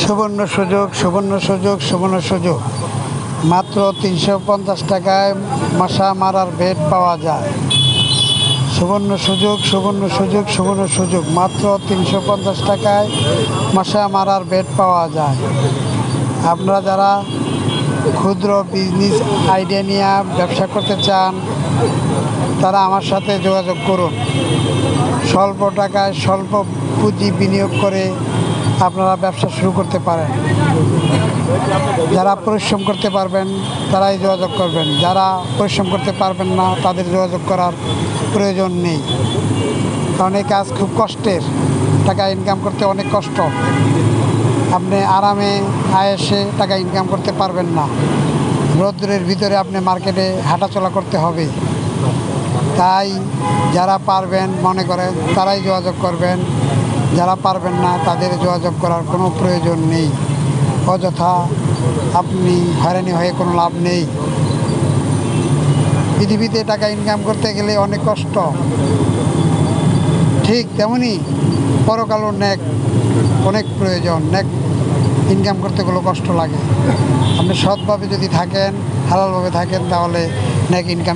সুবর্ণ সুযোগ, সুবর্ণ সুযোগ, সুবর্ণ সুযোগ। মাত্র 350 টাকায় মশা মারার বেড পাওয়া যায়। সুবর্ণ সুযোগ, সুবর্ণ সুযোগ, সুবর্ণ সুযোগ। মাত্র 350 টাকায় মশা মারার বেড পাওয়া যায়। আপনারা যারা ক্ষুদ্র বিজনেস আইডিয়া নিয়ে ব্যবসা করতে চান, তারা আমার সাথে যোগাযোগ করুন। স্বল্প টাকায় স্বল্প পুঁজি বিনিয়োগ করে আপনারা ব্যবসা শুরু করতে পারেন। যারা পরিশ্রম করতে পারবেন তারাই যোগাযোগ করবেন, যারা পরিশ্রম করতে পারবেন না তাদের যোগাযোগ করার প্রয়োজন নেই। কারণ এই কাজ খুব কষ্টের, টাকা ইনকাম করতে অনেক কষ্ট। আপনি আরামে আয়েসে টাকা ইনকাম করতে পারবেন না। রৌদ্রের ভিতরে আপনি মার্কেটে হাঁটাচলা করতে হবে। তাই যারা পারবেন মনে করেন তারাই যোগাযোগ করবেন, যারা পারবেন না তাদের যোগাযোগ করার কোনো প্রয়োজন নেই। অযথা আপনি হয়রানি হয়ে কোনো লাভ নেই। পৃথিবীতে টাকা ইনকাম করতে গেলে অনেক কষ্ট, ঠিক তেমনি পরকালও নেক অনেক প্রয়োজন। নেক ইনকাম করতে গেলেও কষ্ট লাগে। আপনি সৎভাবে যদি থাকেন, হালালভাবে থাকেন, তাহলে নেক ইনকাম